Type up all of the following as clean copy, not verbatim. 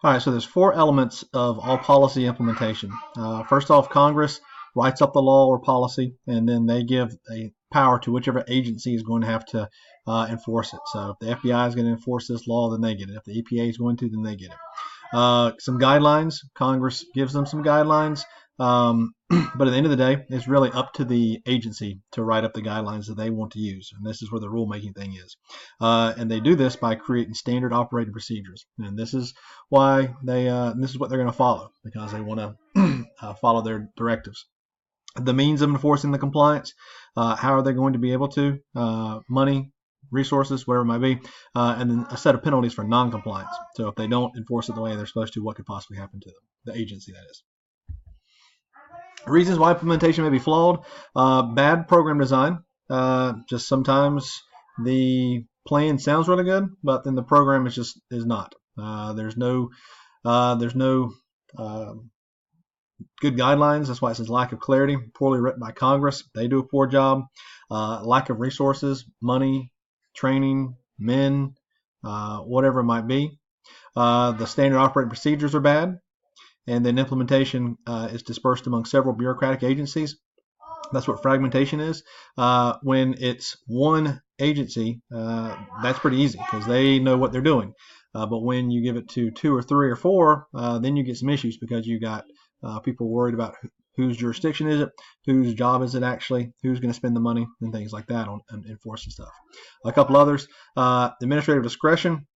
All right, so there's four elements of all policy implementation. First off, Congress writes up the law or policy, and then they give a power to whichever agency is going to have to enforce it. So if the FBI is going to enforce this law, then they get it. If the EPA is going to, then they get it. Some guidelines. Congress gives them some guidelines. But at the end of the day, it's really up to the agency to write up the guidelines that they want to use. And this is where the rulemaking thing is. And they do this by creating standard operating procedures. And this is why this is what they're going to follow, because they want to follow their directives. The means of enforcing the compliance, how are they going to be able to? Money, resources, whatever it might be, and then a set of penalties for non-compliance. So if they don't enforce it the way they're supposed to, what could possibly happen to them? The agency, that is. Reasons why implementation may be flawed: bad program design. Just sometimes the plan sounds really good, but then the program is not. There's no good guidelines. That's why it says lack of clarity. Poorly written by Congress. They do a poor job. Lack of resources, money, training, men, whatever it might be. The standard operating procedures are bad. And then implementation is dispersed among several bureaucratic agencies. That's what fragmentation is. When it's one agency, that's pretty easy because they know what they're doing. But when you give it to two or three or four, then you get some issues because you got people worried about whose jurisdiction is it, whose job is it actually, who's going to spend the money, and things like that on enforcing stuff. A couple others: administrative discretion.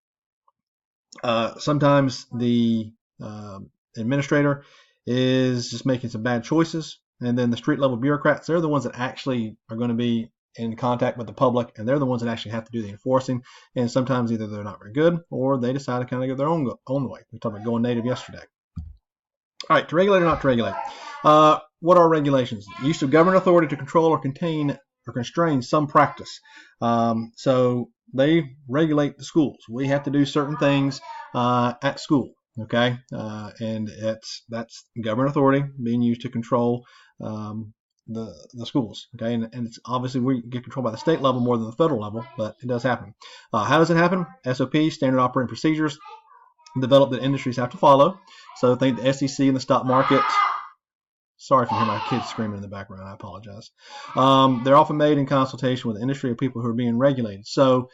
Sometimes the administrator is just making some bad choices, and then the street level bureaucrats, they're the ones that actually are going to be in contact with the public, and they're the ones that actually have to do the enforcing, and sometimes either they're not very good or they decide to kind of go their own way. We talked about going native yesterday. All right, to regulate or not to regulate. What are regulations? Use of government authority to control or contain or constrain some practice. So they regulate the schools. We have to do certain things at school. Okay, and that's government authority being used to control the schools. Okay, and it's obviously we get controlled by the state level more than the federal level, but it does happen. How does it happen? SOP, standard operating procedures, developed that industries have to follow. So think the SEC and the stock market. Sorry if you hear my kids screaming in the background. I apologize. They're often made in consultation with industry or people who are being regulated. So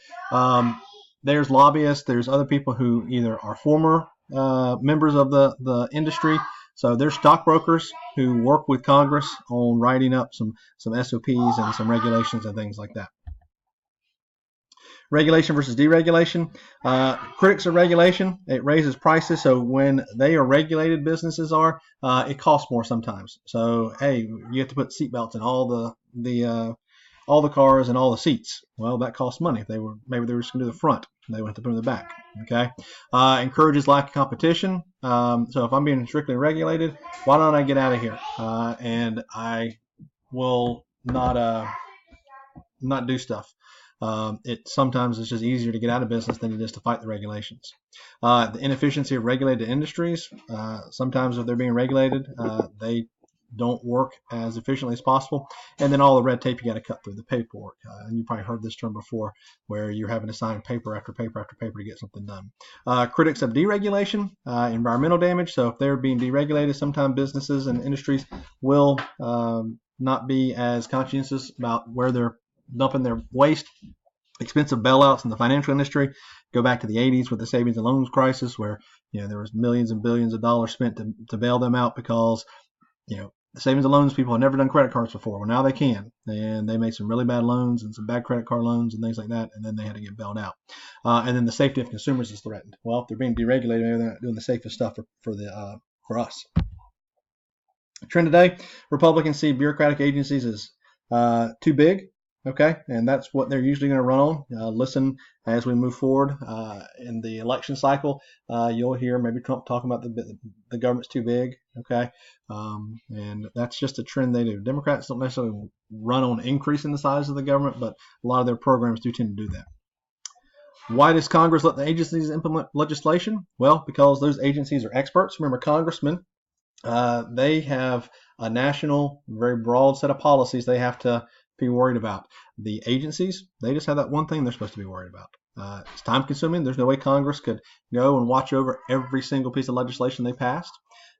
there's lobbyists. There's other people who either are former members of the industry. So there's stockbrokers who work with Congress on writing up some SOPs and some regulations and things like that. Regulation versus deregulation. Critics of regulation, it raises prices. So when they are regulated, businesses are, it costs more sometimes. So hey, you have to put seatbelts in all the cars and all the seats. Well, that costs money. If maybe they were just going to do the front, they would have to put them in the back. Okay. Encourages lack of competition. So if I'm being strictly regulated, why don't I get out of here? And I will not do stuff. Sometimes it's just easier to get out of business than it is to fight the regulations. The inefficiency of regulated industries. Sometimes if they're being regulated, they don't work as efficiently as possible. And then all the red tape you got to cut through, the paperwork. And you probably heard this term before, where you're having to sign paper after paper after paper to get something done. Critics of deregulation, environmental damage. So if they're being deregulated, sometimes businesses and industries will not be as conscientious about where they're dumping their waste. Expensive bailouts in the financial industry. Go back to the 80s with the savings and loans crisis, where there was millions and billions of dollars spent to bail them out because the savings and loans people had never done credit cards before. Well, now they can, and they made some really bad loans and some bad credit card loans and things like that, and then they had to get bailed out. And then the safety of consumers is threatened. Well, if they're being deregulated, maybe they're not doing the safest stuff for us. Trend today: Republicans see bureaucratic agencies as too big. Okay, and that's what they're usually going to run on. Listen, as we move forward in the election cycle, you'll hear maybe Trump talking about the government's too big. Okay, and that's just a trend they do. Democrats don't necessarily run on increasing the size of the government, but a lot of their programs do tend to do that. Why does Congress let the agencies implement legislation? Well, because those agencies are experts. Remember, congressmen, they have a national, very broad set of policies they have to be worried about. The agencies, they just have that one thing they're supposed to be worried about. It's time consuming. There's no way Congress could go and watch over every single piece of legislation they passed.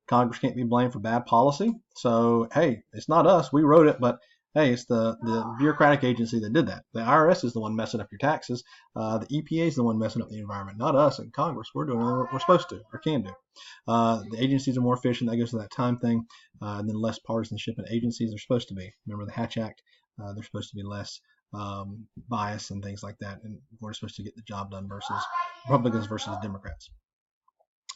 Congress can't be blamed for bad policy. So, hey, it's not us. We wrote it, but hey, it's the bureaucratic agency that did that. The IRS is the one messing up your taxes. The EPA is the one messing up the environment, not us in Congress. We're doing what we're supposed to or can do. The agencies are more efficient. That goes to that time thing. And then less partisanship in agencies are supposed to be. Remember the Hatch Act? There's supposed to be less bias and things like that. And we're supposed to get the job done versus Republicans versus Democrats.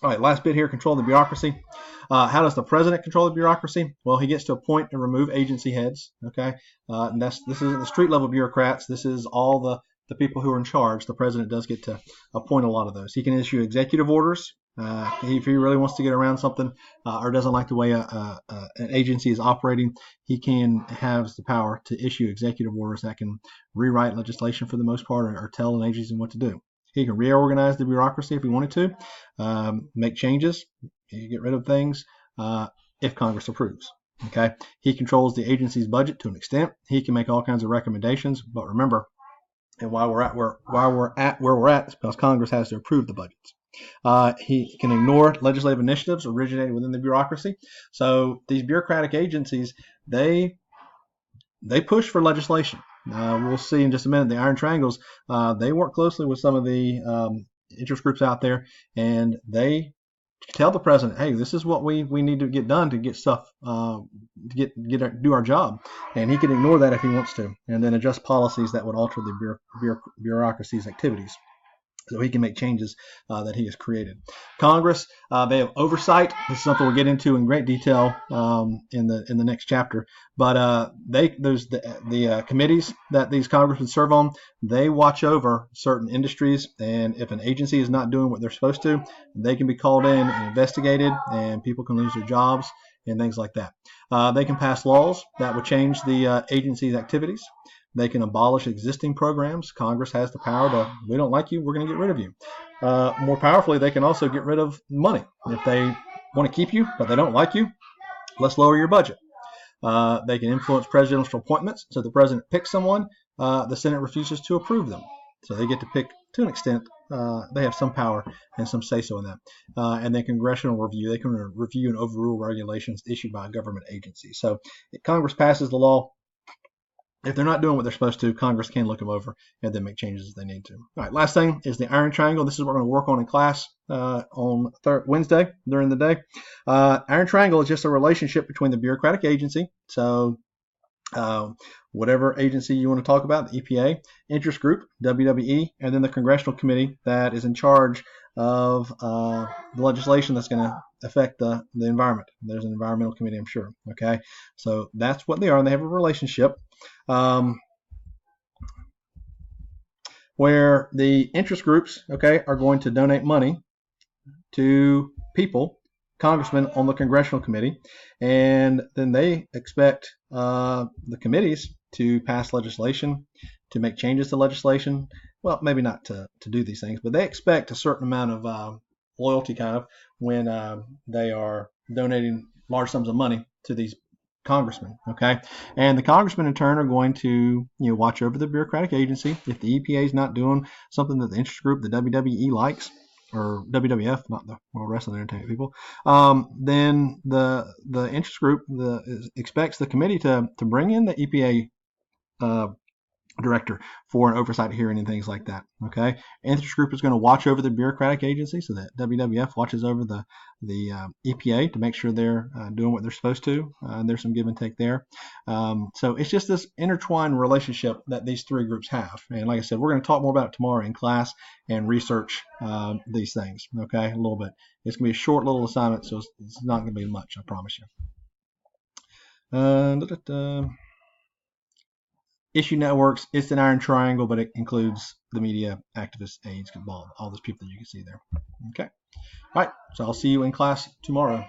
All right, last bit here, control the bureaucracy. How does the president control the bureaucracy? Well, he gets to appoint and remove agency heads, okay? And this isn't the street level bureaucrats. This is all the people who are in charge. The president does get to appoint a lot of those. He can issue executive orders. If he really wants to get around something or doesn't like the way an agency is operating, he has the power to issue executive orders that can rewrite legislation for the most part or tell an agency what to do. He can reorganize the bureaucracy if he wanted to, make changes, he can get rid of things if Congress approves. Okay, he controls the agency's budget to an extent. He can make all kinds of recommendations, but remember, and why we're at where we're at is because Congress has to approve the budgets. He can ignore legislative initiatives originating within the bureaucracy. So these bureaucratic agencies, they push for legislation. We'll see in just a minute. The Iron Triangles, they work closely with some of the interest groups out there, and they tell the president, hey, this is what we need to get done to get stuff, do our job. And he can ignore that if he wants to, and then adjust policies that would alter the bureaucracy's activities. So he can make changes that he has created. Congress, they have oversight. This is something we'll get into in great detail in the next chapter. But there's the committees that these congressmen serve on. They watch over certain industries, and if an agency is not doing what they're supposed to, they can be called in and investigated, and people can lose their jobs and things like that. They can pass laws that would change the agency's activities. They can abolish existing programs. Congress has the power to, we don't like you, we're going to get rid of you. More powerfully, they can also get rid of money. If they want to keep you, but they don't like you, let's lower your budget. They can influence presidential appointments. So the president picks someone, the Senate refuses to approve them. So they get to pick, to an extent, they have some power and some say-so in that. And then congressional review. They can review and overrule regulations issued by a government agency. So if Congress passes the law, if they're not doing what they're supposed to, Congress can look them over and then make changes as they need to. All right, last thing is the Iron Triangle. This is what we're going to work on in class on Wednesday during the day. Iron Triangle is just a relationship between the bureaucratic agency, so whatever agency you want to talk about, the EPA, interest group, WWE, and then the congressional committee that is in charge of the legislation that's going to affect the environment. There's an environmental committee, I'm sure. Okay, so that's what they are, and they have a relationship where the interest groups, okay, are going to donate money to people, congressmen on the congressional committee, and then they expect the committees to pass legislation, to make changes to legislation. Well, maybe not to do these things, but they expect a certain amount of loyalty kind of when they are donating large sums of money to these congressmen, okay? And the congressmen in turn are going to, watch over the bureaucratic agency. If the EPA is not doing something that the interest group, the WWE, likes, or WWF, not the World Wrestling Entertainment people, then the interest group expects the committee to bring in the EPA director for an oversight hearing and things like that. Okay, interest group is going to watch over the bureaucratic agency, so that WWF watches over the EPA to make sure they're doing what they're supposed to. There's some give and take there. So it's just this intertwined relationship that these three groups have. And like I said, we're going to talk more about it tomorrow in class and research these things. Okay, a little bit. It's going to be a short little assignment, so it's not going to be much, I promise you. Issue networks, it's an iron triangle, but it includes the media, activists, aides, all those people that you can see there. Okay. All right. So I'll see you in class tomorrow.